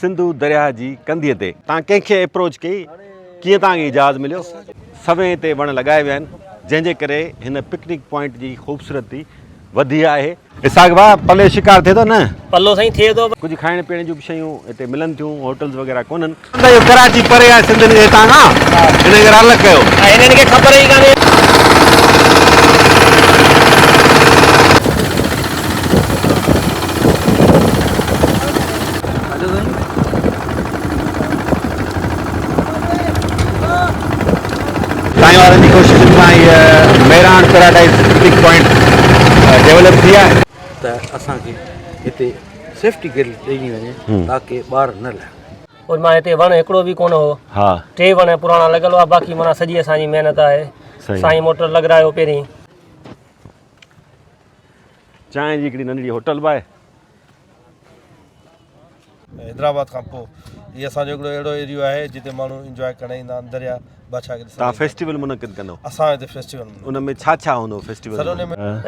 सिंधु दरिया जी कंधीअ ते तव्हां कंहिंखे अप्रोच कई कीअं तव्हांखे इजाज़ मिलियो सवें ते वण लगाए विया आहिनि जंहिंजे करे हिन पिकनिक पॉइंट जी ख़ूबसूरती वधी आहे। इसाक भाउ पले शिकार थिए थो न? पल्लो साईं थिए थो। कुझु खाइण पीअण जूं बि शयूं हिते मिलनि थियूं, होटल्स वग़ैरह कोन्हनि। कराची परे आहे सिंधियुनि जे हितां खां, हिन करे अलॻि कयो। हिननि खे ख़बर ई कान्हे। साईं वारनि जी कोशिशुनि सां इहा Mehran paradise picnic point develop थी आहे त असांखे हिते सेफ्टी गिल ॾिनी वञे ताकी ॿार न लहनि। और मां हिते वण हिकिड़ो बि कोन हो, हा 3 वण पुराणा लॻल हुआ, बाक़ी माना सॼी असांजी महिनत आहे। साईं मोटर लॻरायो पहिरीं। चांहि जी हिकिड़ी नंढड़ी होटल बि आहे। हैदराबाद खां पोइ इहो असांजो हिकिड़ो अहिड़ो एरियो आहे जिते माण्हू इंजॉय करणु ईंदा आहिनि, दरिया बाछा खे तव्हां फेस्टिवल मुनक़िद कंदो? असां हिते फेस्टिवल उन में छा छा हूंदो फेस्टिवल?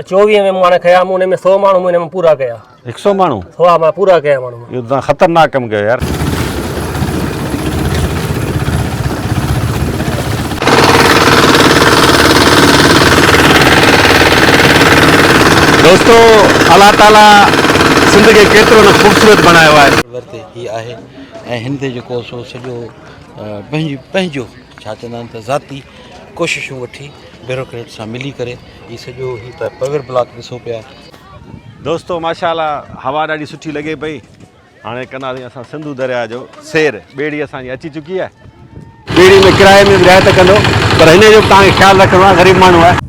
24 में माण्हू खया, हुन में 100 माण्हू हिन में पूरा कया। 100 माण्हू? हा मां पूरा कया माण्हू। इहो तव्हां ख़तरनाक कमु कयो यार। दोस्तो अल्लाह ताला सिंध खे केतिरो न ख़ूबसूरत बनायो आहे। वरिते हीअ आहे ऐं हिन ते जेको सो सॼो पंहिंजो छा चवंदा आहिनि त ज़ाती कोशिशूं वठी ब्यूरोक्रेट सां मिली करे हीअ सॼो हीअ त पेवर ब्लॉक ॾिसो पिया। दोस्तो माशाअल्लाह हवा ॾाढी सुठी लॻे पई। हाणे कंदासीं असां सिंधु दरिया जो सैर। ॿेड़ी असांजी अची चुकी आहे। ॿेड़ी में किराए में रियायत कंदो, पर हिन जो तव्हांखे ख़्यालु रखिणो आहे, ग़रीब माण्हू आहे।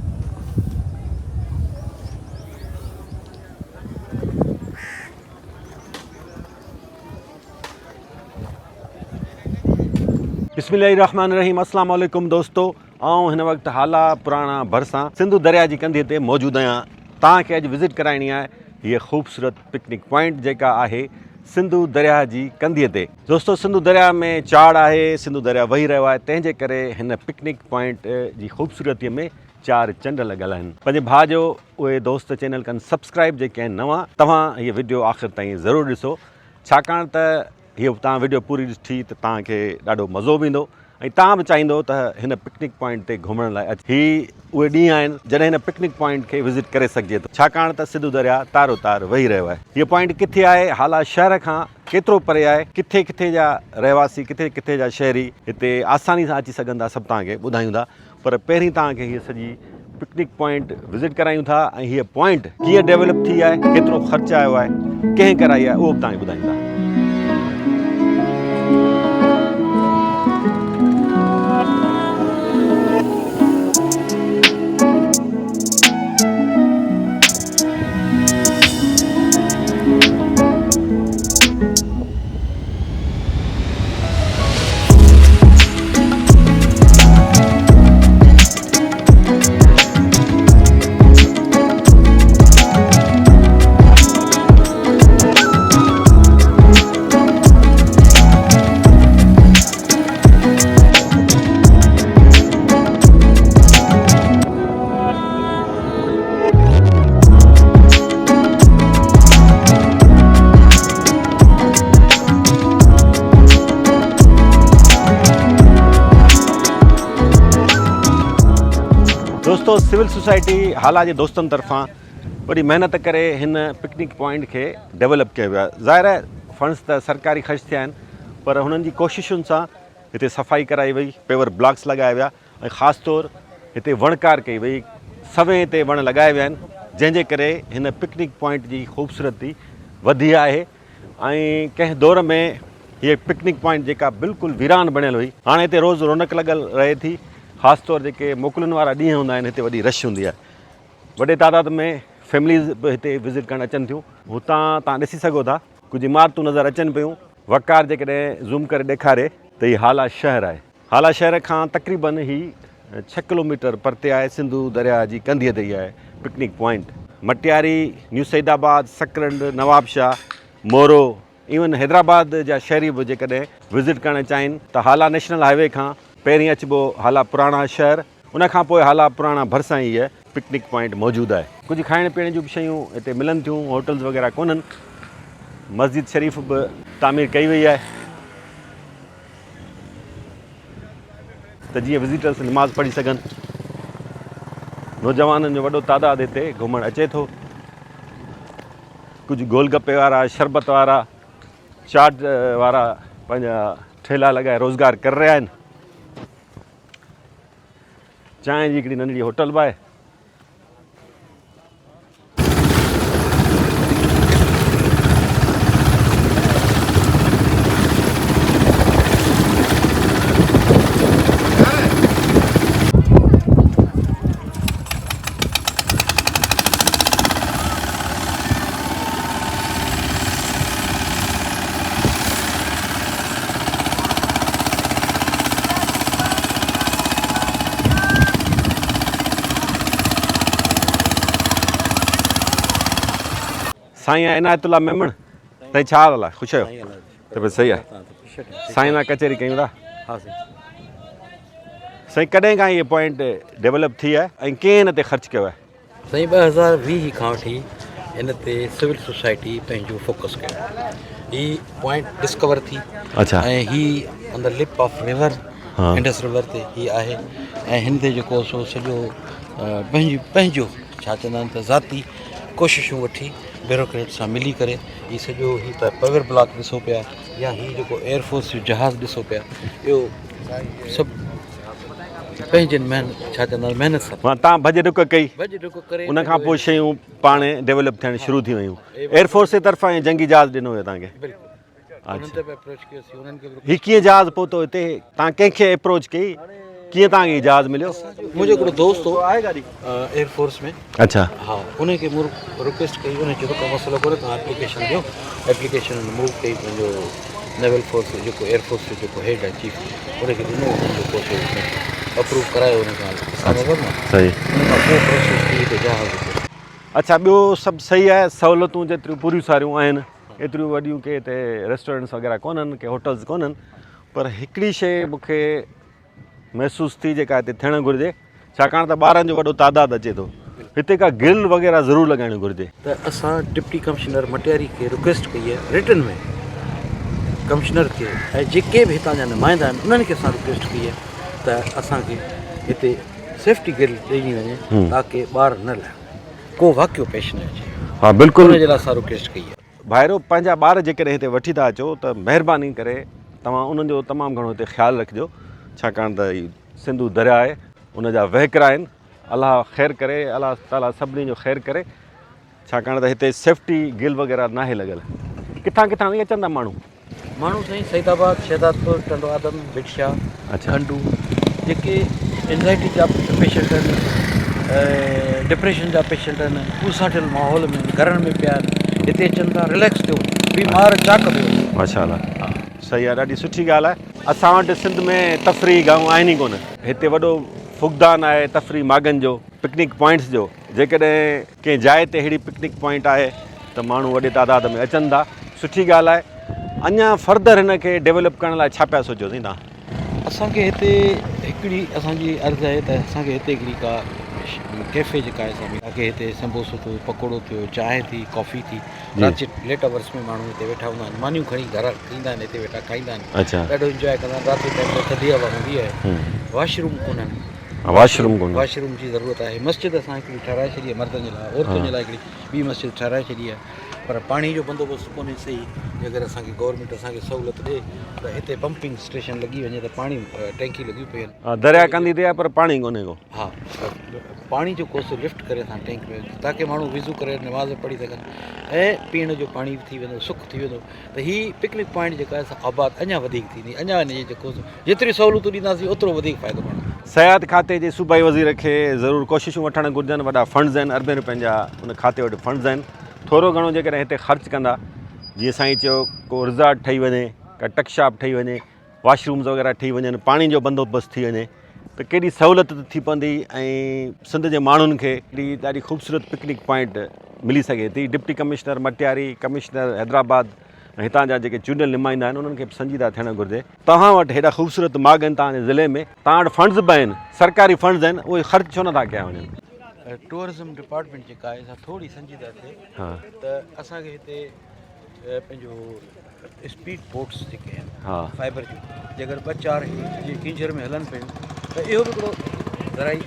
बिस्मिल्लाहिर्रहमानिर्रहीम। अस्सलाम वालेकुम दोस्तो। आउं हिन वक़्तु हाला पुराणा भरिसां सिंधु दरिया जी कंधीअ ते मौजूदु आहियां। तव्हांखे अॼु विज़िट कराइणी आहे हीअ ख़ूबसूरत पिकनिक पॉइंट जेका आहे सिंधु दरिया जी कंधीअ ते। दोस्तो सिंधु दरिया में चाड़ आहे, सिंधु दरिया वही रहियो आहे, तंहिंजे करे हिन पिकनिक पॉइंट जी ख़ूबसूरतीअ में 4 चंड लॻल आहिनि। पंहिंजे भाउ जो उहे दोस्त चैनल कनि सब्सक्राइब जेके आहिनि नवां, तव्हां हीअ वीडियो आख़िर ताईं ज़रूरु ॾिसो, छाकाणि त हीअ तव्हां वीडियो पूरी ॾिठी त तव्हांखे ॾाढो मज़ो बि ईंदो ऐं तव्हां बि चाहींदो त हिन पिकनिक पॉइंट ते घुमण लाइ अच। ही उहे ॾींहं आहिनि जॾहिं हिन पिकनिक पॉइंट खे विज़िट करे सघिजे थो, छाकाणि त सिंधु दरिया तारो तार वही रहियो आहे। हीअ पॉइंट किथे आहे, हाला शहर खां केतिरो परे आहे, किथे किथे जा रहवासी, किथे किथे जा शहरी हिते आसानी सां अची सघंदा, सभु तव्हांखे ॿुधायूं था। पर पहिरीं तव्हांखे हीअ सॼी पिकनिक पॉइंट विज़िट करायूं था ऐं हीअ पॉइंट कीअं डेवलप थी आहे, केतिरो ख़र्चु आयो आहे, कंहिं कराई आहे, उहो बि तव्हांखे ॿुधायूं था। दोस्तो सिविल सोसाइटी हाला जे दोस्तनि तरफ़ां वॾी महिनत करे हिन पिकनिक पॉइंट खे डेवलप कयो वियो आहे। ज़ाहिर आहे फंड्स त सरकारी ख़र्च थिया आहिनि, पर हुननि जी कोशिशुनि सां हिते सफ़ाई कराई वई, पेवर ब्लॉक्स लॻाया विया ऐं ख़ासि तौरु हिते वणकार कई वई, सवें ते वण लॻाए विया आहिनि, जंहिंजे करे हिन पिकनिक पॉइंट जी ख़ूबसूरती वधी आहे। ऐं कंहिं दौर में हीअ पिकनिक पॉइंट जेका बिल्कुलु वीरान बणियल हुई, हाणे हिते रोज़ु रौनक लॻल रहे थी। ख़ासि तौरु जेके मोकलुनि वारा ॾींहं हूंदा आहिनि, हिते वॾी रश हूंदी आहे, वॾे तादाद में फैमिलीज़ बि हिते विज़िट करणु अचनि थियूं। हुतां तव्हां ॾिसी सघो था कुझु इमारतूं नज़र अचनि पियूं। वकार जेकॾहिं ज़ूम करे ॾेखारे त हीअ हाला शहर आहे। हाला शहर खां तक़रीबन ही 6 किलोमीटर परते आहे। सिंधु दरिया जी कंधीअ ते ई आहे picnic point. Matiari, new Saeedabad, Sakrand, Nawabshah, Moro, even Hyderabad जा शहरी बि जेकॾहिं विज़िट करणु चाहिनि त हाला नेशनल हाईवे खां पहिरीं अचिबो हाला पुराणा शहर, उनखां पोइ हाला पुराणा भरिसां ई आहे पिकनिक पॉइंट मौजूदु आहे। कुझु खाइण पीअण जूं बि शयूं हिते मिलनि थियूं, होटल्स वग़ैरह कोन्हनि। मस्जिद शरीफ़ बि तामीर कई वई आहे त जीअं विज़िटर्स नमाज़ पढ़ी सघनि। नौजवाननि जो वॾो तादादु हिते घुमणु अचे थो। कुझु गोलगप्पे वारा, शरबत वारा, चाट वारा पंहिंजा ठेला लॻाए रोज़गार करे रहिया आहिनि। चांहि जी हिकिड़ी नंढड़ी होटल बि आहे। साईं इनायतुल्ला मेमण साईं छा हाल आहे? ख़ुशि आहियो? त बसि सही आहे। साईं मां कचहरी कयूं था। साईं कॾहिं खां इहे पॉइंट डेवलप थी आहे ऐं कंहिं हिन ते ख़र्चु कयो आहे? साईं 2020 खां वठी इन ते सिविल सोसाइटी पंहिंजो फोकस कयो। ही पॉइंट डिस्कवर थी। अच्छा। ऐं ही on the lip of river, Indus river ते ही आहे। ऐं हिन ते जेको सो सॼो पंहिंजो छा चवंदा आहिनि त ज़ाती कोशिशूं वठी ब्यूरोक्रेट सां मिली करे ही सॼो ही त पावर ब्लॉक ॾिसो पिया या ही जेको एयरफोर्स जो जहाज़ ॾिसो पिया, इहो सभु पंहिंजनि छा चवंदा आहिनि महिनत सां। तव्हां भॼ डुक कई, भॼ डुक करे उन खां पोइ शयूं पाण डेवलप थियणु शुरू थी वियूं। एयरफोर्स जे तरफ़ां जंगी जहाज़ ॾिनो हुयो तव्हांखे? ही कीअं जहाज़ पहुतो हिते? तव्हां कंहिंखे अप्रोच कई? कीअं तव्हांखे जहाज़ मिलियो? मुंहिंजो हिकिड़ो दोस्त हो एयरफोर्स में। अच्छा। हा, उनखे मूं रिक्वेस्ट कई। उन चयो का मसइलो कोन्हे, तव्हां एप्लीकेशन ॾियो। एप्लीकेशन मूव कई पंहिंजो नेवल फोर्स जेको एयरफोर्स जो जेको हेड आहे चीफ, उनखे ॾिनो। जेको अप्रूव करायो उन खां सही। उन खां पोइ प्रोसेस थी त जहाज़। अच्छा, ॿियो सभु सही आहे? सहूलियतूं जेतिरियूं पूरियूं सारियूं आहिनि, एतिरियूं वॾियूं के हिते रेस्टोरेंट्स वग़ैरह कोन्हनि, के होटल्स कोन्हनि, पर हिकिड़ी शइ मूंखे महसूसु थी जेका हिते थियणु घुरिजे, छाकाणि त ॿारनि जो वॾो तादादु अचे थो। हिते का गिल वग़ैरह ज़रूरु लॻाइणी घुरिजे। त असां डिप्टी कमिश्नर मटियारी खे रिक्वेस्ट कई आहे रिटन में, कमिश्नर खे ऐं जेके बि हितां जा नुमाइंदा आहिनि उन्हनि खे असां रिक्वेस्ट कई आहे त असांखे हिते सेफ्टी गिल ॾिनी वञे ताकी ॿार न लहनि, को वाक़ियो पेश न अचे। हा बिल्कुलु, हुन जे लाइ असां रिक्वेस्ट कई आहे। भाइरो, पंहिंजा ॿार जेकॾहिं हिते वठी था अचो त महिरबानी करे तव्हां उन्हनि जो तमामु घणो हिते ख़्यालु रखिजो, छाकाणि त हीउ सिंधू दरिया आहे, उनजा वहिकरा आहिनि। अलाह ख़ैरु करे, अलाह ताला सभिनी जो ख़ैरु करे, छाकाणि त हिते सेफ्टी गिल वग़ैरह नाहे लॻियल। किथां किथां बि अचनि था माण्हू साईं सईदाबाद, शहदादपुर, टंडो आदम, बिटशा, खंडू, जेके एंज़ाइटी जा पेशेंट आहिनि, डिप्रेशन जा पेशेंट आहिनि, पूसाठियल माहौल में घरनि में पिया आहिनि, हिते अचनि था रिलैक्स थियो, बीमार चाक पियो। माशाअल्लाह, सही आहे, ॾाढी सुठी ॻाल्हि आहे। असां वटि सिंध में तफ़री गांव आहिनि ई कोन। हिते वॾो फुक़दान आहे तफ़री मागनि जो, पिकनिक पॉइंट्स जो। जेकॾहिं कंहिं जाइ ते अहिड़ी पिकनिक पॉइंट आहे त माण्हू वॾे तादाद में अचनि था, सुठी ॻाल्हि आहे। अञा फर्दर हिन खे डेवलप करण लाइ छा पिया सोचियो साईं तव्हां? असांखे हिते हिकिड़ी असांजी अर्ज़ु आहे त असांखे हिते हिकिड़ी का कैफ़े जेका आहे असांखे हिते संबोसो थियो, पकोड़ो थियो, चांहि थी, कॉफ़ी थी, राति लेट अवर्स में माण्हू हिते वेठा हूंदा आहिनि, मानियूं खणी घर ईंदा आहिनि, हिते वेठा खाईंदा आहिनि। अच्छा। ॾाढो इंजॉय कंदा आहिनि। राति जे टाइम ते थधी हवा हूंदी आहे, वॉशरूम कोन्हनि, वॉशरूम जी ज़रूरत आहे। मस्जिद असां हिकिड़ी ठाराए छॾी आहे मर्दनि जे लाइ, औरतुनि जे लाइ हिकिड़ी ॿी मस्जिद ठाराए छॾी आहे, पर पाणी जो बंदोबस्तु कोन्हे सही। अगरि असांखे गवर्नमेंट असांखे सहूलियत ॾिए त हिते पंपिंग स्टेशन लॻी वञे त पाणी टैंकी लॻियूं पियूं आहिनि। दरिया कंदी ते आहे पर पाणी कोन्हे को। हा, पाणी जो कोसो लिफ्ट करे असां टैंक में ताकी माण्हू विज़ू करे नमाज़ पढ़ी सघनि ऐं पीअण जो पाणी थी वेंदो, सुख थी वेंदो। त हीअ पिकनिक पॉइंट जेका आहे आबाद अञा वधीक थींदी, अञा हिनजी जेको जेतिरी सहूलियतूं ॾींदासीं ओतिरो वधीक फ़ाइदो पवंदो। सियाहत खाते जे सूबाई वज़ीर खे ज़रूरु कोशिशूं वठणु घुरिजनि। वॾा फंड्स आहिनि, अरबे रुपयनि जा उन खाते वटि फंड्स आहिनि। थोरो घणो जेकॾहिं हिते ख़र्चु कंदा, जीअं साईं चयो, को रिज़ॉर्ट ठही वञे, का टक शॉप ठही वञे, वॉशरूम्स वग़ैरह ठही वञनि, पाणी जो बंदोबस्तु थी वञे, त केॾी सहूलियत थी पवंदी ऐं सिंध जे माण्हुनि खे हिकिड़ी ॾाढी ख़ूबसूरत पिकनिक पॉइंट मिली सघे थी। Deputy commissioner Matiari, commissioner Hyderabad ऐं हितां जा जेके चूंडियल नुमाइंदा आहिनि उन्हनि खे बि संजीदा थियणु घुरिजे। तव्हां वटि हेॾा ख़ूबसूरत माग आहिनि तव्हांजे ज़िले में, तव्हां वटि फंड्स बि आहिनि, सरकारी फंड्स आहिनि, उहे ख़र्चु छो नथा कया वञनि? टूरिज़म डिपार्टमेंट जेका आहे थोरी संजीदा थिए त असांखे हिते पंहिंजो स्पीड बोट्स जेके आहिनि हाँ फाइबर जूं जे अगरि 2-4 जीअं किंजर में हलनि पियूं त इहो बि हिकिड़ो ज़राई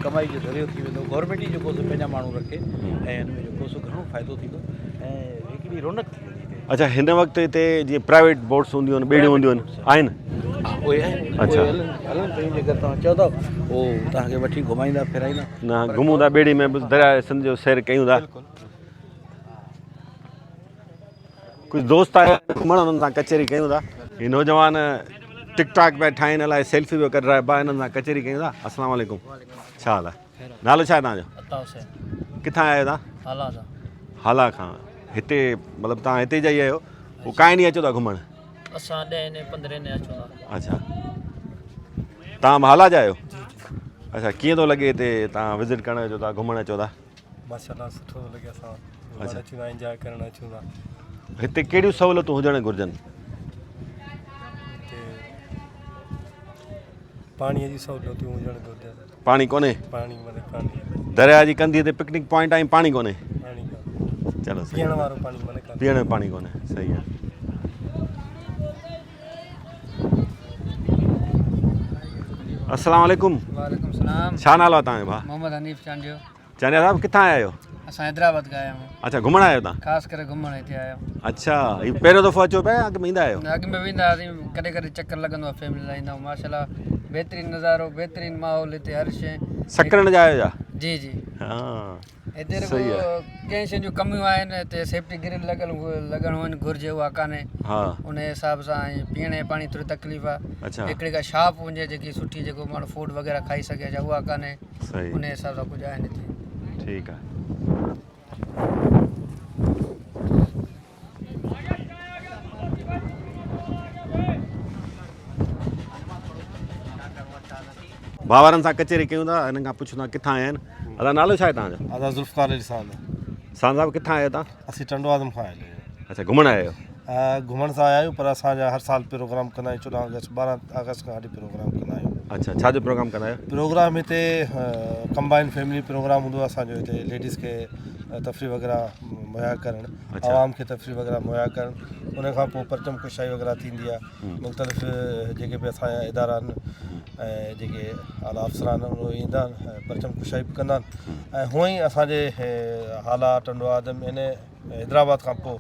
कमाई जो ज़रियो थी वेंदो गवर्नमेंट ई जेको पंहिंजा माण्हू रखे ऐं हिन में जेको सो घणो फ़ाइदो थींदो ऐं हिकिड़ी रौनक थी वेंदी हिते। अच्छा हिन वक़्तु हिते जीअं प्राइवेट बोट्स हूंदियूं आहिनि ॿेड़ियूं हूंदियूं आहिनि आहिनि उहे आहिनि अच्छा। हलनि पियूं जेकर तव्हां चओ था उहो तव्हांखे वठी घुमाईंदा फिराईंदा न घुमूं था ॿेड़ी में बि दरिया सिंध जो सैर कयूं था कुछ दोस्त आया घुमण उन्हनि सां कचहरी कयूं था ही नौजवान टिकटॉक पिया ठाहिनि अलाए सेल्फी पियो कढ रहा आहे हिननि सां कचहरी कयूं था अस्सलाम वालेकुम छा हाल आहे नालो छा आहे तव्हांजो किथां आया आहियो तव्हां हाला खां हिते मतिलबु तव्हां हिते जा ई आहियो पोइ कांई ॾींहुं अचो था घुमण असां 10-15 ॾींहं अचूं था अच्छा तव्हां हाला जा आहियो अच्छा कीअं थो लॻे हिते तव्हां विज़िट करणु अचो था घुमणु अचो था माशाल्लाह सुठो थो लॻे असां अच्छा। अचूं था एंजॉय करणु अचूं था हिते कहिड़ियूं सहूलियतूं हुजणु घुरिजनि हिते पाणीअ जी सहूलियतूं हुजणु घुरिजनि पाणी कोन्हे पाणी पाणी दरिया जी कंदी हिते पिकनिक पॉइंट आहे पाणी कोन्हे पाणी चलो सही पीअण वारो पाणी पीअण जो पाणी कोन्हे सही आहे अस्सलाम वालेकुम वालेकुम सलाम छा नालो आहे तव्हांजो भाउ मोहम्मद हनीफ चांडियो चांडिया साहिबु किथां आया आहियो असां हैदराबाद खां आया आहियूं अच्छा घुमण आया आहियो तव्हां ख़ासि करे घुमण हिते आया आहियूं अच्छा हीउ पहिरियों दफ़ो अचो पिया अॻु में ईंदा आहियो अॻु में वेंदा हुआसीं कॾहिं कॾहिं चकर लॻंदो आहे फैमिली लाइ ईंदा आहियूं माशाल्लाह बहितरीनु नज़ारो बहितरीनु माहौल हिते हर शइ सकरण जा आहियो छा जी जी हा हिते सही आहे कंहिं शइ जूं कमियूं आहिनि हिते सेफ्टी ग्रिल लॻणु हुअणु घुरिजे उहा कान्हे हा उन हिसाब सां ऐं पीअण जे पाणी थोरी तकलीफ़ आहे अच्छा हिकिड़ी का शॉप हुजे जेकी सुठी जेको माण्हू फूड वग़ैरह खाई सघे जा उहा कान्हे सही उन हिसाब सां कुझु आहिनि हिते ठीकु आहे भाउरनि सां कचहरी कयूं था हिननि खां पुछूं था किथां आया आहिनि अदा नालो छा आहे तव्हांजो आज़ाद ज़ुल्फ़कार अली साहब साहब साहिबु किथां आहियो तव्हां असीं टंडो आदम खां आयल आहियूं अच्छा घुमण आया आहियो घुमण सां आया आहियूं पर असांजा हर साल प्रोग्राम कंदा आहियूं 14 अगस्त 12 अगस्त खां वठी प्रोग्राम कंदा आहियूं अच्छा छा जो प्रोग्राम कंदा आहियो प्रोग्राम हिते कंबाइन फैमिली प्रोग्राम हूंदो आहे असांजो हिते लेडीज़ खे तफ़री वग़ैरह मुहैया करणु अच्छा। आवाम खे तफ़री वग़ैरह मुहैया करणु उन खां पोइ परचम कुशाई वग़ैरह थींदी आहे मुख़्तलिफ़ जेके बि असांजा इदारा आहिनि ऐं जेके आला अफ़सरान उहे ईंदा आहिनि परचम कुशाई बि कंदा आहिनि ऐं हूअं ई असांजे हाला टंडो आदम इन हैदराबाद खां पोइ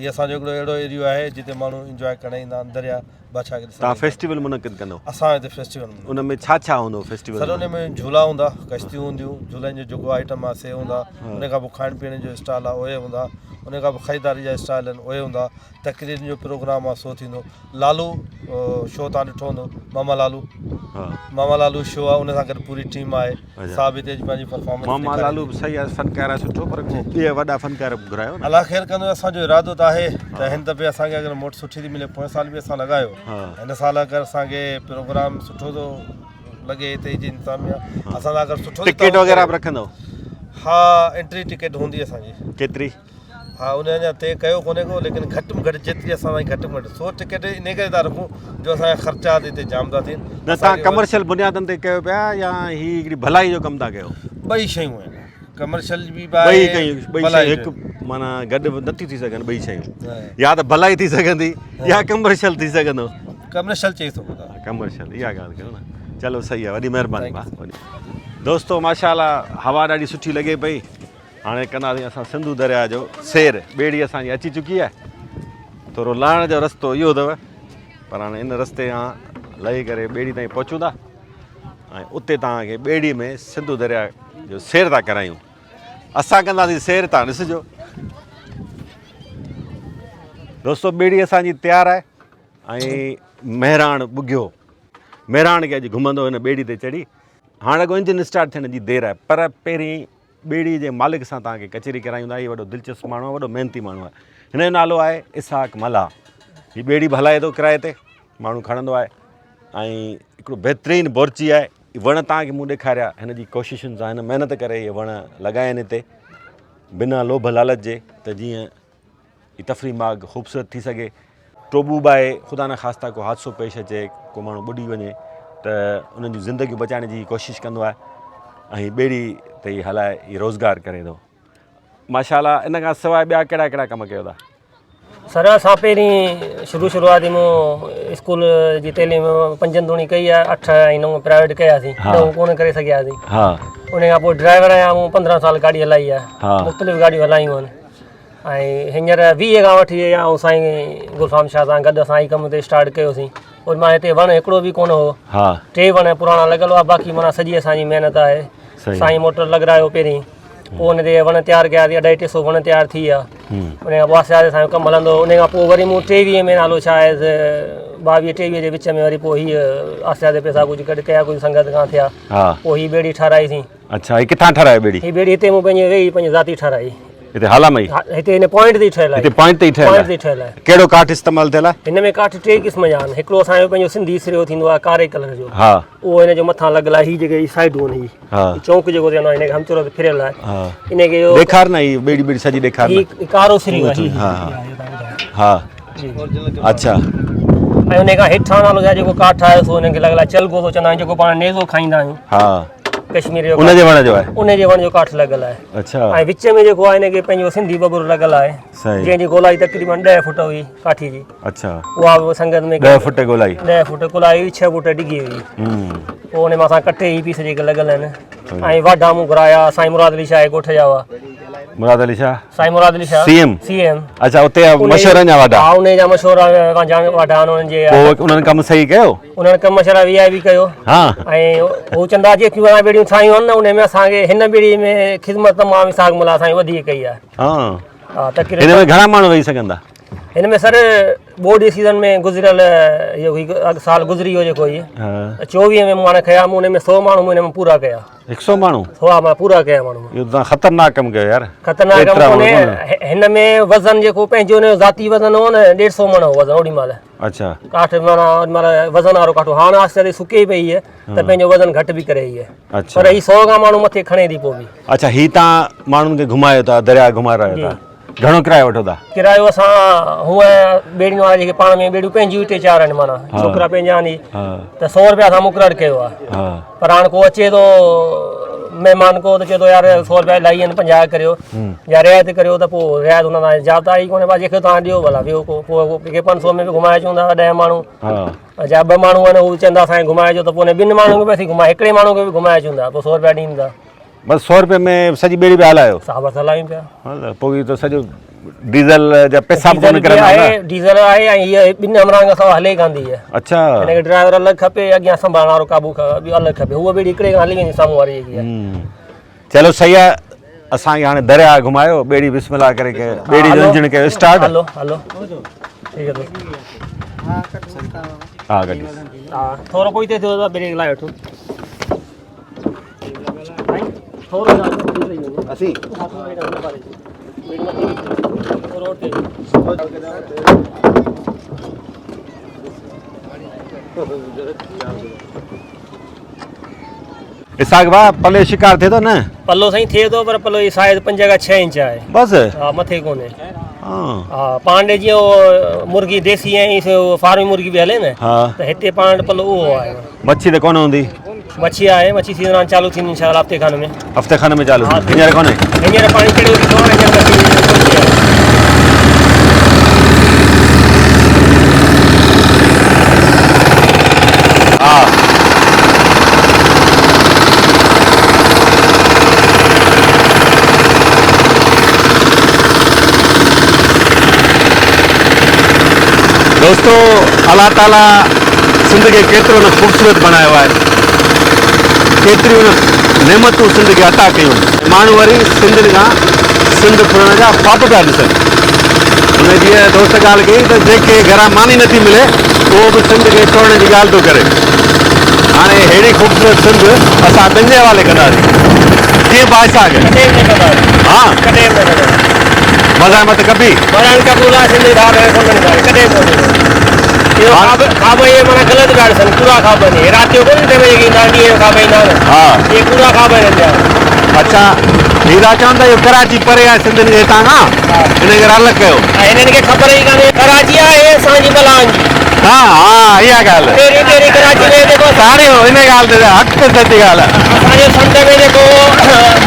इहो असांजो हिकिड़ो अहिड़ो एरियो आहे जिते माण्हू इंजॉय करणु ईंदा आहिनि दरिया बाछा खे तव्हां फेस्टिवल मुनक़िद कंदो असां हिते फेस्टिवल उन में छा छा हूंदो फेस्टिवल सर उन में झूला हूंदा कश्तियूं हूंदियूं झूलनि जो जेको आइटम आहे से हूंदा उन खां पोइ खाइण पीअण जो स्टॉल आहे उहे हूंदा उन खां पोइ ख़रीदारी जा स्टॉल आहिनि उहे हूंदा तकरीर जो प्रोग्राम आहे सो थींदो लालू शो तव्हां ॾिठो हूंदो मामा लालू शो आहे उन सां गॾु पूरी टीम आहे साहब हिते पंहिंजी परफॉर्मेंस मामा लालू बि सही आहे फनकार आहे सुठो पर ॿिए वॾा फनकार घुरायो न अलाह ख़ैर कंदो असांजो इरादो त आहे त हिन दफ़े असांखे अगरि मोट सुठी थी मिले पोएं साल बि असां लॻायो हिन साल अगरि असांखे प्रोग्राम सुठो थो लॻे हिते जी इंतिज़ामिया असां सां अगरि सुठो टिकट वग़ैरह बि रखंदव हा एंट्री टिकट हूंदी असांजी केतिरी हा उन अञा तय कयो कोन्हे को लेकिन घटि में घटि जेतिरी असां ताईं घटि में घटि 100 टिकट इन करे था रखूं जो असांजा ख़र्चा हिते जाम था थियनि न तव्हां कमर्शियल बुनियादनि ते कयो पिया या ही हिकिड़ी भलाई जो कमु था कयो ॿई शयूं आहिनि कमर्शियल बि ॿई कयूं ॿई शयूं हिकु माना गॾु नथी थी सघनि ॿई शयूं या त भलाई थी सघंदी या कमर्शियल थी सघंदो कमर्शियल चई सघो था कमर्शियल इहा ॻाल्हि कयो न चलो सही आहे वॾी महिरबानी भाउ दोस्तो माशाल्लाह हवा ॾाढी सुठी लॻे पई हाणे कंदासीं असां सिंधू दरिया जो सैर ॿेड़ी असांजी अची चुकी आहे थोरो लहण जो रस्तो इहो अथव पर हाणे इन रस्ते खां लही करे ॿेड़ी ताईं पहुचूं था ऐं उते तव्हांखे ॿेड़ी में सिंधू दरिया जो सैर था करायूं असां कंदासीं सैर तव्हां ॾिसिजो दोस्तो ॿेड़ी असांजी तयारु आहे ऐं महिराण ॿुघियो महिराण खे अॼु घुमंदो हिन ॿेड़ी ते चढ़ी हाणे को इंजन स्टार्ट थियण जी देरि आहे पर पहिरीं ॿेड़ी जे मालिक सां तव्हांखे कचहरी कराईंदा इहो वॾो दिलचस्पु माण्हू आहे वॾो महिनती माण्हू आहे हिन जो नालो आहे इसहाक मला हीअ ॿेड़ी बि हलाए थो किराए ते माण्हू खणंदो आहे ऐं हिकिड़ो बहितरीनु बोरची आहे वण तव्हांखे मूं ॾेखारिया हिन जी कोशिशुनि सां हिन महिनत करे इहे वण लॻाया आहिनि हिते बिना लोभ लालच जे त जीअं हीअ तफ़री माग ख़ूबसूरत थी सघे टोबू बि आहे ख़ुदा न ख़ास्ता को हादसो पेश अचे को माण्हू ॿुॾी वञे त उन्हनि जूं ज़िंदगियूं बचाइण जी कोशिशि कंदो आहे ऐं ॿेड़ी ते ई हलाए इहो रोज़गार करे थो माशाल्लाह इन खां सवाइ ॿिया कहिड़ा कहिड़ा कम कयो था सर असां पहिरीं शुरूआती मूं स्कूल जी तइलीम 5 दूणी कई आहे, 8 ऐं 9 प्राइवेट कयासीं, 9 कोन करे सघियासीं। उन खां पोइ ड्राइवर आहियां, मूं 15 साल गाॾी हलाई आहे, मुख़्तलिफ़ गाॾियूं हलायूं आहिनि। ऐं हींअर 20 खां वठी ऐं साईं गुलफाम शाह सां गॾु असां ई कम ते स्टार्ट कयोसीं। और मां हिते वण हिकिड़ो बि कोन हो, 3 वण पुराणा लॻल हुआ, बाक़ी माना सॼी असांजी महिनत आहे। साईं मोटर लॻारायो पहिरीं, पोइ हुन ते वण तयारु कयासीं, 250 वण तयारु थी विया। उन खां पोइ आहिस्ते आहिस्ते असांजो कमु हलंदो। उन खां पोइ वरी मूं 23 में नालो छा आहे 22-23 जे विच में वरी पोइ हीअ आहिस्ते आहिस्ते पैसा कुझु गॾु कया, कुझु संगत खां थिया, पोइ हीअ ॿेड़ी ठाराईसीं। अच्छा, किथां ठारायो ॿेड़ी? हीअ ॿेड़ी हिते मूं पंहिंजे वेही पंहिंजी ज़ाती ठाराई, हिते हाला में हिते हिन पॉइंट ते ठहियल आहे। हिते पॉइंट ते ठहियल आहे। कहिड़ो काठ इस्तेमालु थियल आहे? हिन में काठ 3 क़िस्म जा आहिनि। हिकिड़ो असांजो पंहिंजो सिंधी सिरियो थींदो आहे कारे कलर जो, उहो हिन जो मथां लॻल आहे। हीअ जेके साइडूं आहिनि, हीअ चौंक जेको चवंदा आहिनि, हिनखे हमचूर ते फिरियल आहे। इनखे ॾेखार न, हीअ ॿेड़ी सॼी ॾेखार। हीअ कारो सिरियो आहे। अच्छा, ऐं उन खां हेठां नालो छा जेको काठ आहे सो हुनखे लॻल आहे चलगोज़ो चवंदा आहियूं, जेको पाण नेज़ो खाईंदा आहियूं, कश्मीर जो उनजे वण जो आहे। उनजे वण जो काठ लॻल आहे। अच्छा, ऐं विच में जेको आहे हिनखे पंहिंजो सिंधी बबुर लॻल आहे, जंहिंजी गोलाई तक़रीबन 10 फुट हुई काठी जी। अच्छा, उहा संगत में 10 फुट गोलाई, 10 फुट गोलाई हुई, 6 फुट डिघी हुई। पोइ उन मां असां कटे ई पीस जेके लॻल आहिनि। ऐं वाढा मूं घुराया, साईं मुराद अली शाह ॻोठ जा हुआ। मुराद अली शाह, साईं मुराद अली शाह सीएम। अच्छा, उते मशहूर आहिनि वाढा? हा, उन जा मशहूर वाढा उन्हनि जे। उन्हनि कमु सही कयो? उन्हनि कमु शरा VIP कयो। ऐं हू चंदा जेकियूं ॿेड़ियूं ठाहियूं आहिनि न, उन में असांखे हिन ॿेड़ी में ख़िदमत तमामु साग मुला असांजी वधीक कई आहे। हा, तक़रीबन हिन में घणा माण्हू वेही सघंदा? हिन में सर बोर्ड सीज़न में गुज़िरियल इहो साल गुज़री वियो जेको इहे 24 में माण्हू खया, मूं हुन में 100 माण्हू हिन में पूरा कया। 100 माण्हू? हा, मां पूरा कया माण्हू। इहो त ख़तरनाक कमु कयो यार। ख़तरनाक कमु कोन्हे। हिन में वज़न जेको पंहिंजो हुनजो ज़ाती वज़न हो न, 150 मण हो वज़न ओॾी महिल। अच्छा, काठ माना ओॾी महिल वज़न वारो काठो। हाणे आहिस्ते आहिस्ते सुके पई आहे त पंहिंजो वज़न घटि बि करे रही आहे। पर हीअ 100 खां माण्हू मथे खणे थी पोइ बि। अच्छा, हीअ तव्हां माण्हुनि खे घुमायो था, दरिया घुमाए रहियो था, घणो किरायो वठो था? किरायो असां हूअं ॿेड़ियुनि वारा जेके पाण में ॿेड़ियूं पंहिंजियूं 3-4 आहिनि, माना छोकिरा पंहिंजा आहिनि, त 100 रुपया असां मुक़ररु कयो आहे। पर हाणे को अचे थो महिमान को त चए थो यार 100 रुपया इलाही आहिनि, 50 करियो या रिआयत करियो, त पोइ रिआयत हुन सां जाता ई कोन्हे। बसि जेके तव्हां ॾियो भला ॿियो पोइ कंहिंखे 500 में बि घुमाए अचूं था 10 माण्हू, या 2 माण्हू आहिनि उहे चवंदा असांखे घुमाए अचो, त पोइ 2 माण्हुनि खे बि असीं घुमाए, हिकिड़े माण्हू खे बि घुमाए अचूं था, पोइ 100 रुपया ॾींदा। बस 100 रुपये में सॼी ॿेड़ी बि हलायो? साबत हलायूं पिया। पोइ त सॼो डीज़ल जा पैसा बि कोन करंदा आहे। डीज़ल आहे ऐं हीअ 2 अमरांग सां हले कांदी आहे। अच्छा, हिनखे ड्राइवर अलॻि खपे, अॻियां संभालण वारो काबू ॿियो अलॻि खपे। उहा ॿेड़ी हिकिड़े खां हली वेंदी साम्हूं वारी जेकी आहे। चलो सही आहे, असांखे हाणे दरिया घुमायो, ॿेड़ी बिस्मिल्लाह करे के ॿेड़ी जो इंजन कयो स्टार्ट। हलो ठीक आहे। हा गॾु थोरो कोई ते थियो त ॿेड़ी लाइ वठो। असीं इसाक भाउ पल्ले शिकार थिए थो न? पल्लो साईं थिए थो, पर पल्लो शायदि 5 खां 6 इंच आहे बसि। हा, मथे कोन्हे। हा, पाण जीअं मुर्गी देसी ऐं फार्मी मुर्गी बि हले न, त हिते पाण पल्लो उहो आहे। मच्छी त कोन हूंदी? मच्छी आहे, मच्छी सीज़न चालू थींदी इंशाअल्लाह हफ़्ते खन में। हफ़्ते खन में चालू? हींअर कोन्हे? हींअर पाणी चढ़ियो थींदो आहे। दोस्तों, अल्लाह ताला सिंध खे केतिरो न ख़ूबसूरत बनायो आहे, केतिरियूं न नेमतूं सिंध खे अता कयूं। माण्हू वरी सिंध खां सिंध फुरण जा ख़्वाब पिया ॾिसनि। हुन जीअं दोस्त ॻाल्हि कई त जंहिंखे घरां मानी नथी मिले उहो बि सिंध खे छोड़ण जी ॻाल्हि थो करे। हाणे अहिड़ी ख़ूबसूरत सिंध असां ॿिनि जे हवाले कंदासीं। कीअं बादशाह खे? हा, मज़ामत कबी ख़्वाब ये माना गलत ॻाल्हि अथनि, पूरा ख़्वाब आहिनि। राति जो कोन 3 बजे ईंदा आहिनि, ॾींहं जो ख़्वाब ईंदा आहिनि। हा, इहे पूरा ख़्वाब आहिनि। अच्छा, हीरा चवनि था इहो कराची परे आहे सिंधियुनि खे हितां खां, हिन करे अलॻि कयो। हिननि खे ख़बर ई कान्हे कराची आहे असांजी बलान जी। हाँ इहा ॻाल्हि तेरी तेरी कराची में देखो सारे हो इन ॻाल्हि ते हक़ ते सची ॻाल्हि आहे असांजे संत में देखो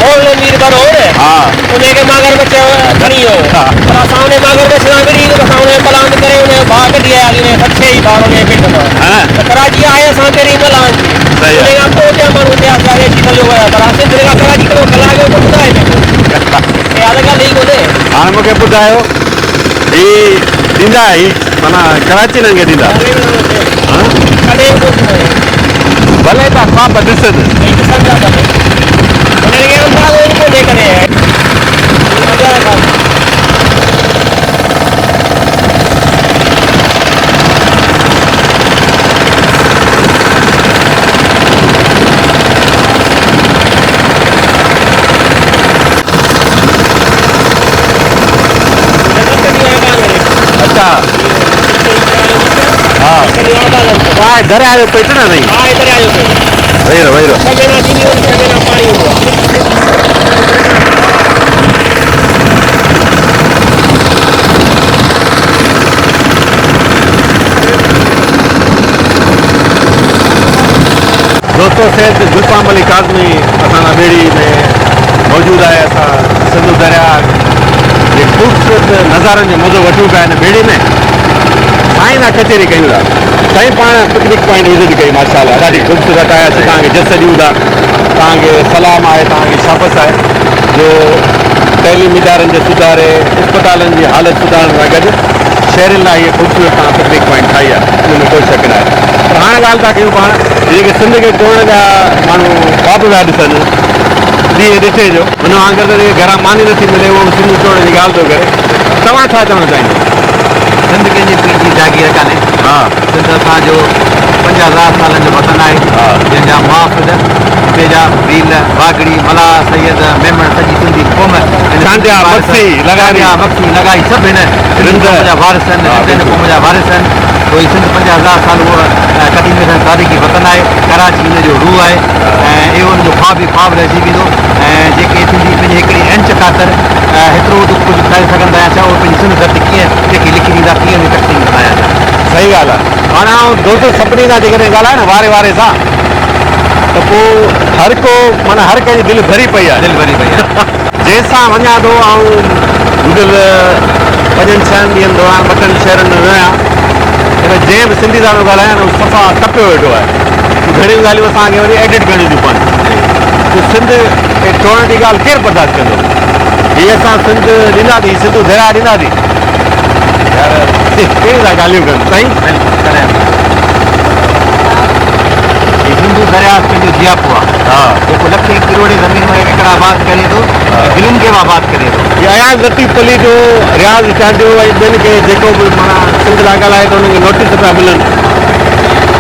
मोल मीर पर हो ने हा उनखे मागर बच्चे खणी हो पर असां उन मागर बच्चे सां गॾी असां उन पलांद करे उन भाउ कढी आया ने सचे ई भाउ उन पेट में हाँ कराची आए असां तेरी पलांद सही उन खां पोइ ॿिया माण्हू ते असांखे निकलियो विया पर असां सिंध खां कराची करो कलाक जो ॿुधाए इहा त ॻाल्हि ई कोन्हे हाणे मूंखे ॿुधायो ही ॾींदा ही माना कराची नंगे ॾींदा हाँ कॾहिं कोन भले तव्हां ख़्वाब ॾिसनि हिकु सम्झा भले उनखे अंदाज़ो ई कोन्हे कॾहिं अच्छा हाँ तव्हां घर आयो पेट न नहीं हा इधर आयो वही रहो छह महीना थींदी वञे 6 महीना पाणी हूंदो आहे दोस्तों सेठ गुलफाम अली काज़मी असाना बेड़ी में मौजूद है असां सिंधु दरिया जे ख़ूबसूरत नज़ारनि जो मज़ो वठूं पिया हिन बेड़ी में साईं ना कचेरी कयूं था साईं पाण पिकनिक पॉइंट विज़िट कई माशाल्लाह ॾाढी ख़ूबसूरत आहे असां तव्हांखे जस ॾियूं था तव्हांखे सलाम आहे तव्हांखे शाबस आहे जो तइलीमी इदारनि जे सुधारे अस्पतालनि जी हालत सुधारण सां गॾु शहरनि लाइ इहे ख़ूबसूरत तव्हां पिकनिक पॉइंट ठाही आहे हुन में कोई शक न आहे पर हाणे ॻाल्हि था कयूं पाण जेके सिंध खे चवण जा माण्हू ख़्वाब पिया ॾिसनि ॾींहुं ॾिठे जो हुन वांगुरु त घरां मानी नथी मिले उहो सिंध चवण जी ॻाल्हि थो करे तव्हां छा चवणु चाहींदो सिंध कंहिंजी पीउ जी जागीर कान्हे हा सिंध असांजो 50,000 सालनि जो वतन आहे हा जंहिंजा मुआफ़िद हिते जा भील वागड़ी मला सैयद मेमण सॼी सिंधी क़ौम सांडिया, मक्सी, लगाई। मक्सी लगाई सभु हिन रिंद क़ौम जा वारिस आहिनि हा, हिन क़ौम जा वारिस आहिनि कोई सिंध 50,000 साल उहो क़दीम सां तारीख़ी वतन आहे कराची हिन जो रूह आहे ऐं इहो हुनजो ख़्वाब ई ख़्वाब रहिजी वेंदो ऐं जेके सिंधी पंहिंजी हिकिड़ी इंच ख़ातिर हेतिरो कुझु करे सघंदा आहिनि छा उहो पंहिंजी सिंध धरती कीअं जेकी लिखी ॾींदा कीअं उन तक़सीम कंदा आहिनि सही ॻाल्हि आहे हाणे आउं दोस्त सभिनी सां जेकॾहिं ॻाल्हाए न वारे वारे सां त पोइ हर को माना हर कंहिंजी दिलि भरी पई आहे दिलि भरी पई आहे जंहिंसां वञा थो ऐं गुज़िरियल 5-6 ॾींहंनि दौरान 2 शहरनि में विया पर जंहिं बि सिंधी सां थो ॻाल्हायां न उहो सफ़ा टपियो वेठो आहे घणियूं ॻाल्हियूं असांखे वरी एडिट करणियूं थियूं पवनि त सिंध खे चवण जी ॻाल्हि केरु बर्दाश्त कंदो हीअ असां सिंध ॾींदासीं सिंधु दरिया ॾींदासीं यार कहिड़ी था ॻाल्हियूं कनि साईं सिंधु दरिया पंहिंजो जियापो आहे हा जेको लखे करोड़े ज़मीन में एकड़ आबाद करे थो दिलनि खे बि आबाद करे थो इहा अयाज़ लतीफ़ अली जो रियाज़ चांडियो ऐं ॿियनि खे जेको बि माना सिंध लाइ ॻाल्हाए त हुनखे नोटिस पिया मिलनि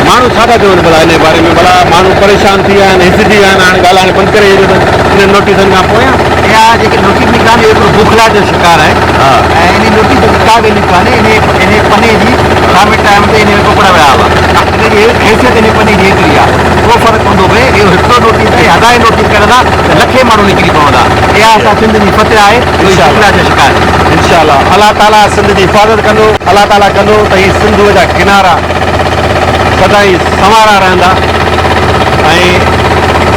माण्हू छा था चवनि भला हिन बारे में भला माण्हू परेशान थी विया आहिनि हिसिजी विया आहिनि हाणे ॻाल्हाइण बंदि करे छॾियो अथनि हिन नोटिसनि खां पोयां इहा जेके नोटिस निकिता आहिनि हिकिड़ो बुखला जो शिकार आहे हा ऐं इन नोटिस जो का वैल्यू कान्हे इन पने जी शाम टाइम ते इन में कुकड़ विया हुआ हिनजी हैसियत इन पने जी एतिरी आहे को फ़र्क़ु पवंदो पए इहो हिकिड़ो नोटिस आहे हज़ारे नोटिस करंदा त लखे माण्हू निकिरी पवंदा इहा असां सिंध जी फतह आहे इहो बुखला जो शिकार आहे इनशाला अलाह ताला सिंध जी हिफ़ाज़त कंदो अलाह ताला कंदो त हीअ सिंधूअ जा किनारा सदाईं संवारा रहंदा ऐं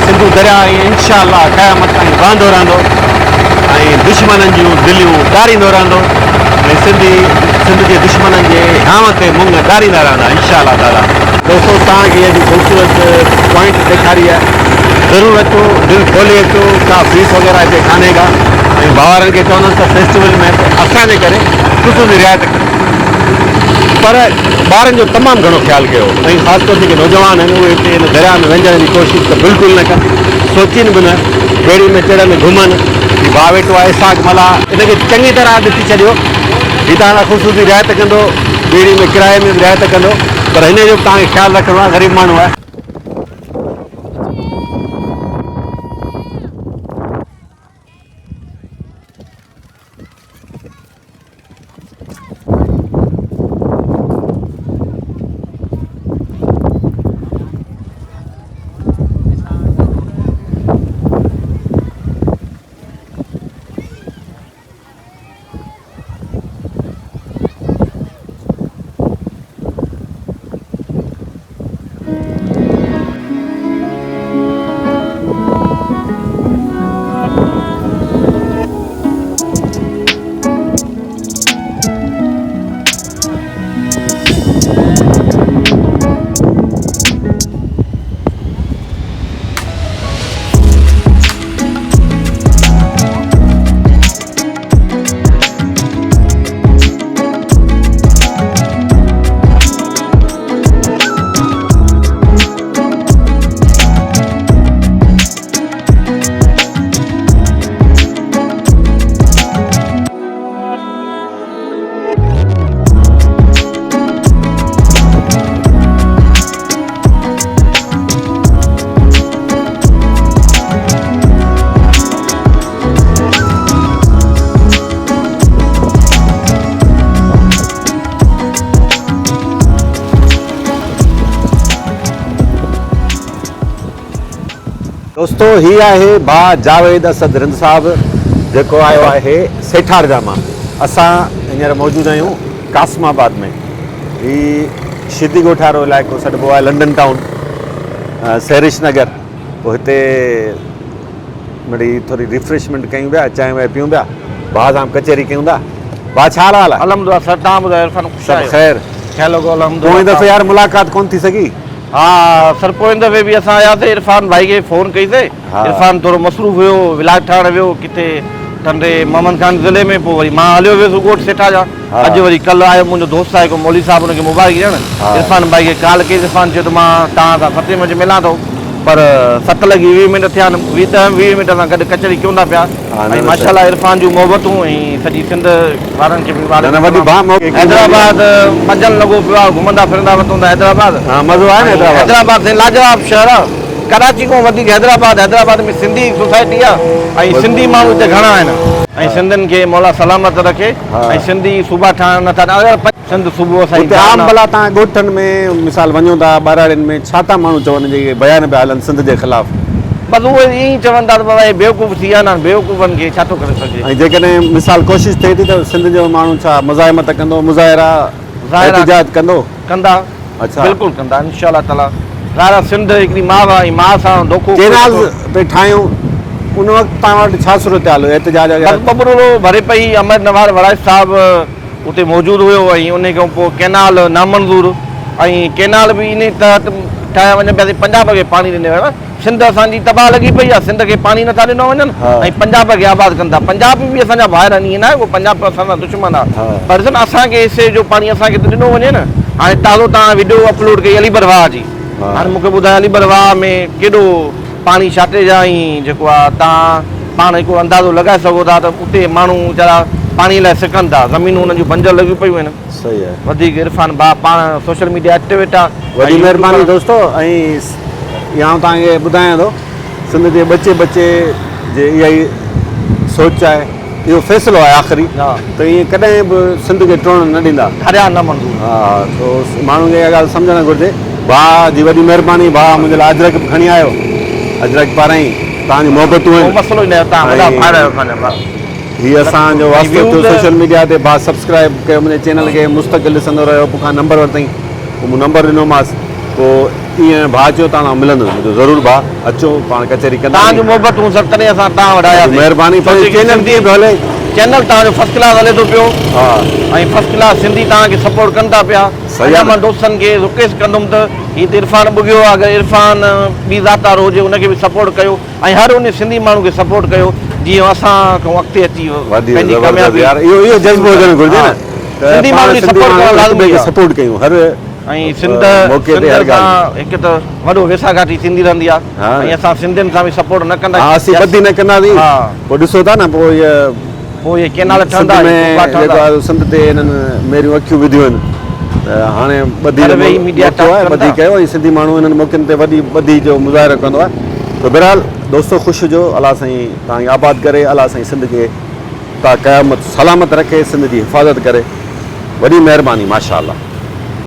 सिंधु दरिया इनशाला क़यामत ताईं वहंदो रहंदो ऐं दुश्मननि जूं दिलियूं ॾारींदो रहंदो ऐं सिंध जे दुश्मननि जे हाव ते मुंग ॾारींदा रहंदा इनशाला ताला दोस्तो तव्हांखे इहा जी ख़ूबसूरत पॉइंट ॾेखारी आहे ज़रूरु अचो दिलि खोले अचो का फीस वग़ैरह हिते कान्हे का ऐं भाउरनि खे चवंदुसि त फेस्टिवल में असांजे करे ख़ुशि रिआयत कयो पर ॿारनि जो तमामु घणो ख़्यालु कयो ऐं ख़ासि तौर जेके नौजवान आहिनि उहे हिते हिन दरिया में वञण जी कोशिशि त बिल्कुलु न कनि सोचीनि बि न ॿेड़ी में चढ़नि घुमनि ही भाउ वेठो आहे इसाक मला हिनखे चङी तरह ॾिसी छॾियो ही तव्हां ख़ुशि रिआयत कंदो ॿेड़ी में किराए में बि रिआयत कंदो पर हिन जो बि तव्हांखे ख़्यालु रखिणो आहे ग़रीब माण्हू आहे दोस्तों ही आहे भा जावेद असद रिंद साहब जेको आयो आहे सेठार जामा। असां हींअर मौजूदु आहियूं कासमाबाद में। ही शिदी ॻोठारो इलाइक़ो सॾिबो आहे लंडन टाउन, सैरिश नगर। पोइ हिते मिड़ी थोरी रिफ्रेशमेंट कयूं पिया, चांहि वांहि पियूं पिया, भाउ सां कचहरी कयूं था। भाउ छा हाल आहे? अलहमदुलिल्लाह सर, तव्हां ॿुधायो इरफान सभु ख़ैर? ख़ैर लॻो पोइ अलहमदुलिल्लाह। दफ़े यार मुलाक़ात कोन थी सघी। हा सर, पोइ दफ़े बि असां आयासीं, इरफान भाई खे फ़ोन कईसीं। हा। इरफान थोरो मसरूफ़ हुयो, विलायत ठहण वियो किथे ठंडे मोहम्मद खान ज़िले में। पोइ वरी मां हलियो वियुसि ॻोठ सेठा जा। हा। अॼु वरी कल्ह आयो मुंहिंजो दोस्त आहे हिकु मौली साहिबु, हुनखे मुबारक ॾियणु। हा। इरफान भाई खे कॉल कई। इरफान चयो त मां तव्हां सां 7 बजे मिलां थो, पर 7 लॻी 20 मिंट थिया आहिनि। 20 मिंट सां गॾु कचहरी कयूं था पिया। हा, न, ऐं न, माशाल्लाह इरफान जूं मोहबतूं ऐं सॼी सिंध वारनि खे बि न, वॾी हैदराबाद मजन लॻो पियो आहे, घुमंदा फिरंदा वठूं था हैदराबाद। हा, मज़ो आहे न हैदराबाद? हैदराबाद से लाजवाब शहर आहे, कराची खां वधीक हैदराबाद में सिंधी सोसाइटी आहे ऐं सिंधी माण्हू हिते घणा आहिनि। ऐं सिंधियुनि खे मौला सलामत रखे। ऐं सिंधी सूबा ठाहिण नथा। सिंध सुबुह सां हुते आम भला तव्हां ॻोठनि में मिसाल वञो था, ॿारनि में छा था माण्हू चवनि जेके बयान पिया हलनि सिंध जे ख़िलाफ़? बसि उहे ईअं ई चवनि था त बाबा हे बेवकूफ़ थी विया आहिनि, बेवकूफ़नि खे छा थो करे सघे। ऐं जेकॾहिं मिसाल कोशिशि थिए थी त सिंध जो माण्हू छा मुज़ाहिमत कंदो, मुज़ाहिरा एहतिजाज कंदो? कंदा, अच्छा, बिल्कुलु कंदा इंशाअल्लाह ताला। ज़ाहिर आहे सिंध हिकिड़ी माउ आहे, ऐं माउ सां धोखो केनाल पे ठाहियूं उन वक़्तु तव्हां वटि छा सूरत हाल हुयो एहतिजाज वग़ैरह? बबरूलो भरे पई। अहमद नवाज़ वड़ाइश साहिबु उते मौजूदु हुयो ऐं उन खां पोइ केनाल नामंज़ूर, ऐं केनाल बि इन तहत ठाहिया वञनि पिया। पंजाब खे पाणी ॾिने वियो। सिंध असांजी तबाह लॻी पई आहे, सिंध खे पाणी नथा ॾिनो वञनि ऐं पंजाब खे आबाद कंदा। पंजाब बि असांजा भाइर आहिनि, ईअं न आहे उहो पंजाब असांजा दुश्मन आहे। पर ॾिसो न, असांखे हिसे जो पाणी असांखे त ॾिनो वञे न। हाणे ताज़ो तव्हां वीडियो अपलोड कई अलीबर वाह जी। हाणे मूंखे ॿुधायो अलीबर वाह में केॾो पाणी शार्टेज आहे। ऐं जेको आहे तव्हां पाण हिकिड़ो अंदाज़ो लॻाए सघो था त उते माण्हू वीचारा पाणी लाइ सिकनि था, ज़मीनूं हुननि जूं बंजर लॻियूं पियूं आहिनि। सही आहे। वधीक इरफान भाउ पाण सोशल मीडिया एक्टिवेट आहे। वॾी महिरबानी दोस्तो। ऐं या तव्हांखे ॿुधायां थो, सिंध जे बचे जे इहा ई सोच आहे, इहो फ़ैसिलो आहे आख़िरी त ईअं कॾहिं बि सिंध खे टुरण न ॾींदा। हरिया न मंज़ूर। हा, तो माण्हुनि खे इहा ॻाल्हि सम्झणु घुरिजे। भाउ जी वॾी महिरबानी, भाउ मुंहिंजे लाइ अजरक बि खणी आयो। अजरक पारां ई तव्हांजी मोहबतूं आहिनि। मसलो ई न, तव्हां वॾा भाइर आहियो असांजा भाउ। हीअ असांजो वास्तो थियो सोशल मीडिया ते। भाउ सब्सक्राइब कयो मुंहिंजे चैनल खे, मुस्तक़िल ॾिसंदो रहियो। मूंखां नंबर वरितईं, पोइ मूं नंबर ॾिनोमांसि। पोइ ईअं भाउ चयो तव्हां सां मिलंदुसि। मुंहिंजो ज़रूरु भाउ अचो, पाण कचहरी कंदा। तव्हांजूं मोहबतूं सर तॾहिं असां तव्हां वॾाया। महिरबानी। चैनल कीअं पियो हले? चैनल तव्हांजो फर्स्ट क्लास हले थो पियो। हा, ऐं फर्स्ट क्लास सिंधी तव्हांखे सपोर्ट कनि था पिया। सही आहे। मां दोस्तनि खे रिक्वेस्ट कंदुमि त हीअ त इरफान ॿुधियो आहे, अगरि इरफान ॿी ज़ातार हुजे उनखे बि सपोर्ट कयो ऐं हर उन सिंधी माण्हू खे सपोर्ट कयो जीअं असां खां अॻिते अची पंहिंजी कामयाबी। इहो जज़्बो हुजणु घुरिजे न, सिंधी माण्हू सपोर्ट कयूं हर ऐं सिंध सां हिकु त वॾो वेसाघाटी थींदी रहंदी आहे। ऐं असां सिंधियुनि सां बि सपोर्ट न कंदा। असीं ॿधी न कंदासीं। पोइ ॾिसो था न, पोइ इहे केनाल ठहंदा, सिंध ते हिननि मेरियूं अखियूं विधियूं आहिनि। हाणे ॿधी कयो ऐं सिंधी माण्हू हिननि मौक़नि ते वॾी ॿधी जो मुज़ाहिरो कंदो आहे। त बहरहाल दोस्तो ख़ुशि हुजो। अलाह साईं तव्हांखे आबाद करे, अलाह साईं सिंध खे क़यामत सलामत रखे, सिंध जी हिफ़ाज़त करे। वॾी महिरबानी, माशा अल्लाह।